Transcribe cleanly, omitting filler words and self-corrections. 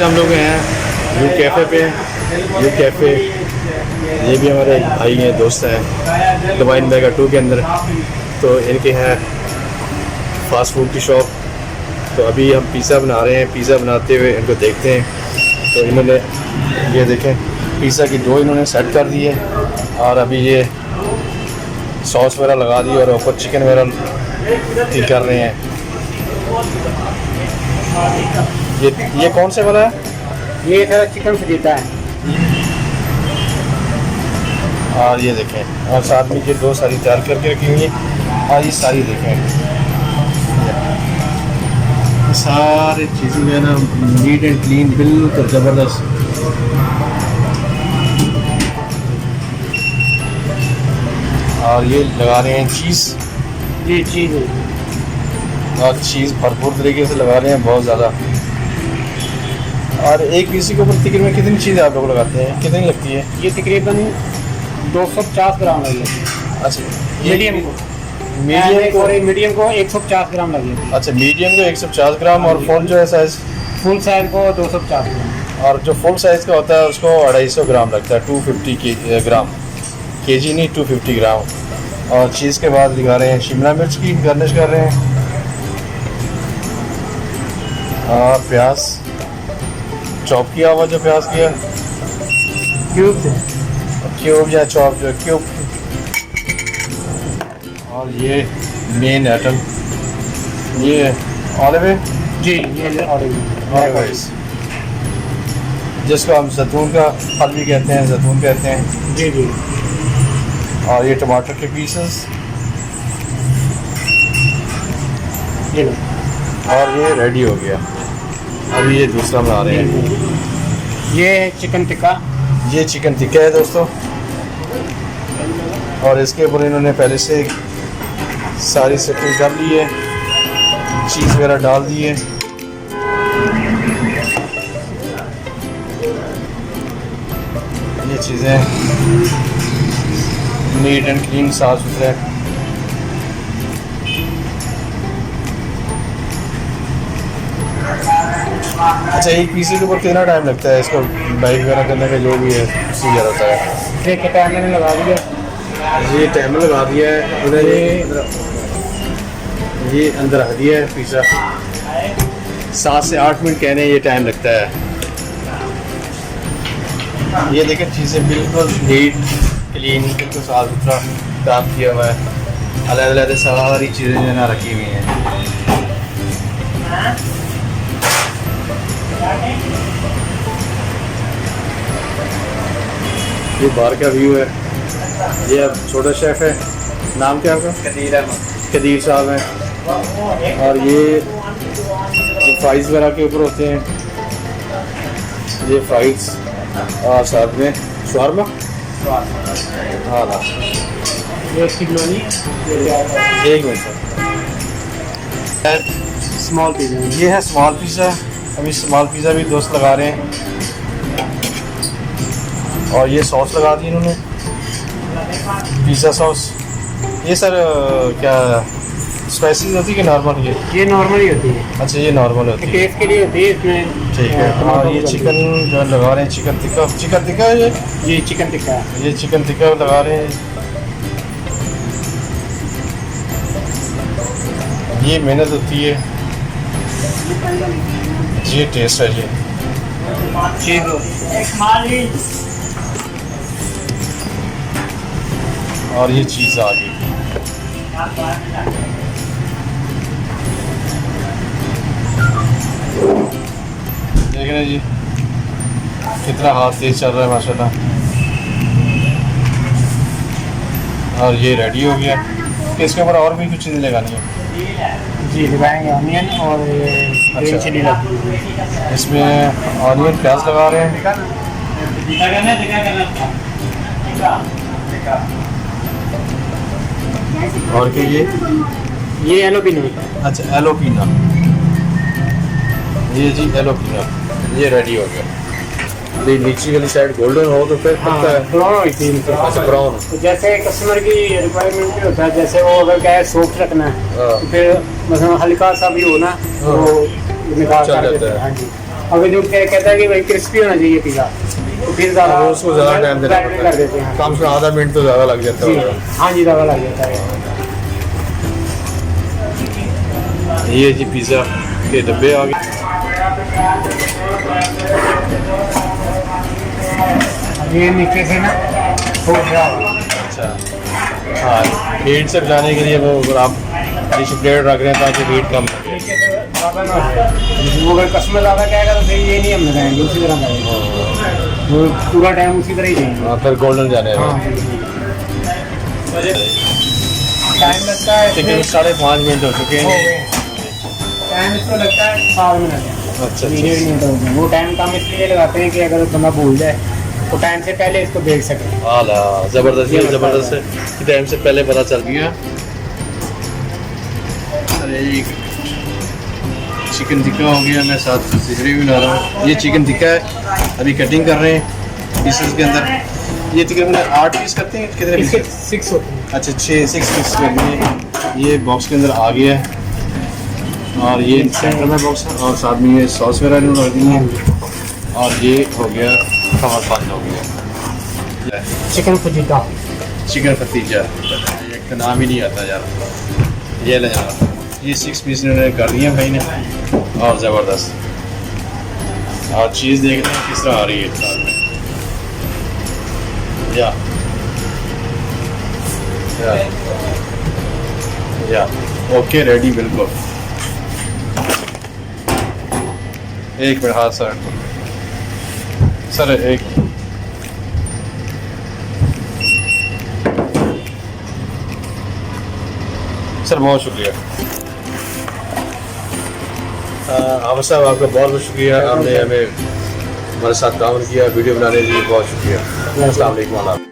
हम लोग हैं यू कैफ़े पे। यू कैफ़े ये भी हमारे भाई हैं, दोस्त हैं, डिवाइन बेगा 2 के अंदर। तो इनके हैं फास्ट फूड की शॉप। तो अभी हम पिज़्ज़ा बना रहे हैं। पिज़्ज़ा बनाते हुए इनको देखते हैं। तो इन्होंने ये देखें पिज़्ज़ा की डो इन्होंने सेट कर दी है और अभी ये सॉस वगैरह लगा दी और ऊपर चिकन वगैरह ठीक कर रहे हैं। ये कौन से वाला है? ये सारा चिकन फजीता है। और ये देखें और साथ में ये दो सारी तैयार करके रखी हुई है। और ये सारी देखें सारी चीज़ें जो है ना नीट एंड क्लीन बिल्कुल ज़बरदस्त। और ये लगा रहे हैं चीज़। जी चीज़ और चीज़ भरपूर तरीके से लगा रहे हैं, बहुत ज़्यादा। और एक पीस के ऊपर तकरीबन कितनी चीज़ आप लोग लगाते हैं, कितनी लगती है? ये तकरीबन 250 ग्राम लगी। अच्छा मीडियम को मीडियम को 150 ग्राम लगी। अच्छा मीडियम को 150 ग्राम और फुल जो है साइज़? फुल साइज को 250 ग्राम। और जो फुल साइज़ का होता है उसको 250 ग्राम लगता है, 250 ग्राम, केजी नहीं 250 ग्राम। और चीज़ के बाद दिखा रहे हैं शिमला मिर्च की गार्निश कर रहे हैं। और प्याज चॉप किया हुआ, जो प्याज किया क्यूब या चॉप जो क्यूब। और ये मेन आइटम ये ऑलिव है। जी ये ऑलिव जिसको हम जैतून का फल भी कहते हैं, जैतून कहते हैं। जी जी। और ये टमाटर के पीसेस। और ये रेडी हो गया। अभी ये दूसरा बना रहे हैं। ये चिकन टिक्का। ये चिकन टिक्का है दोस्तों। और इसके ऊपर इन्होंने पहले से सारी सेटिंग कर ली है, चीज़ वगैरह डाल दी है। ये चीज़ें नीट एंड क्लीन, साफ सुथरा है। अच्छा एक पीस के ऊपर कितना टाइम लगता है इसको बाइक वगैरह करने का, जो भी है सीधा होता है? एक टाइमर लगा दिया। ये टाइमर लगा दिया है उधर, ये अंदर रख दिया है पिज़्ज़ा। 7 से 8 मिनट कहने ये टाइम लगता है। ये देखें चीज़ें बिल्कुल नीट क्लीन, बिल्कुल साफ सुथरा काम किया हुआ है। अलग-अलग सारी चीज़ें जो है ना रखी हुई हैं। ये बाहर का व्यू है। ये अब छोटा शेफ़ है, नाम क्या है आपका? कदीर साहब हैं। और ये फ्राइज़ वगैरह के ऊपर होते हैं, ये फ्राइज़। और साथ में शवारमा। हाँ ना एक मिनट सर, स्मॉल पिज़्ज़ा। ये है स्मॉल पिज़्ज़ा। अभी स्मॉल पिज़्ज़ा भी दोस्त लगा रहे हैं। और ये सॉस लगा दी इन्होंने, पिज़्ज़ा सॉस। ये सर क्या स्पाइसी होती है कि नॉर्मल? ये नॉर्मल ही होती है। अच्छा ये नॉर्मल होती है, टेस्ट के लिए होती है इसमें। ठीक है। और ये चिकन जो लगा रहे हैं, चिकन टिक्का। चिकन टिक्का है ये? जी चिकन टिक्का। ये चिकन टिक्का लगा रहे हैं। ये मेहनत होती है, ये टेस्ट है ये। और ये चीज़ आ गई। देख रहे हैं जी कितना हाथ तेज चल रहा है माशाल्लाह। और ये रेडी हो गया। इसके ऊपर और भी कुछ चीज़ें लगानी है? जी लगाएंगे ऑनियन और ग्रीन चिली लगी। इसमें ऑनियन प्याज लगा रहे हैं। और क्या ये एलोपीनो। अच्छा एलोपीना, ये जी एलोपीना। ये रेडी हो गया। अभी नीचे वाली साइड गोल्डन हो तो फिर पकता है। ब्राउन हुई थी। अच्छा ब्राउन। जैसे कस्टमर की रिक्वायरमेंट भी होता है, जैसे वो अगर क्या है सॉफ्ट रखना है तो फिर मतलब हल्का सा भी हो ना तो निकाल चल कर जाता है। हाँ जी। अभी जो कहता है कि भाई क्रिस्पी होना चाहिए पिज़्ज़ा, तो फिर ज़्यादा वो उसको ज़्यादा टाइम देना कर पड़ता देते हैं। है, कम से कम आधा मिनट तो ज़्यादा लग जाता जी है। हाँ जी, ज़्यादा लग जाता है। ये जी पिज़्ज़ा के डब्बे आ गए। ये नीचे से ना हो गया। अच्छा हाँ, हीट से बचाने के लिए वो अगर आप डिश प्लेट रख रहे हैं ताकि हीट कम लगे। नीचे से ज़्यादा ना हो, वो अगर कस्टमर ज़्यादा कहेगा तो फिर ये नहीं हम लगाएंगे, उसी तरह करेंगे, वो पूरा टाइम उसी तरह ही देंगे। हाँ, फिर गोल्डन जाने हाँ में टाइम लगता है चिकन 5.5 मिनट हो चुके हो हैं। गए। टाइम इसको लगता है 7 मिनट। अच्छा मिनट मिनट हो गए। वो टाइम कम इसलिए लगाते हैं कि अगर बंदा भूल जाए तो टाइम से पहले इसको देख सके। आला ज़बरदस्त, ये ज़बरदस्त है कि टाइम से पहले पता चल गया। अरे चिकन टिक्का हो गया, मैं साथ सिजरी भी बना रहा हूँ। ये चिकन टिक्का है, अभी कटिंग कर रहे हैं पीसेस के अंदर। ये तकरीबन 8 पीस करते हैं, कितने इसके पीस? 6 होते हैं। अच्छा 6 पीस करने हैं। ये बॉक्स के अंदर आ गया है और ये सेंटर में बॉक्स है और साथ में ये सॉस वगैरह रख दी है और ये हो गया कवर बंद हो गया। Chicken fajita. चिकन फतीजा, एक तो नाम ही नहीं आता यार। ये ले जाना, ये 6 पीस इन्होंने कर दिए भाई ने, और ज़बरदस्त। और चीज़ देख रहे हैं किस तरह आ रही है साथ में। या ओके रेडी बिल्कुल। एक मिनट, हाँ सर एक सर बहुत शुक्रिया। आमिर साहब आपका बहुत बहुत शुक्रिया, आपने हमें हमारे साथ काम किया, वीडियो बनाने के लिए बहुत शुक्रिया। अस्सलाम वालेकुम।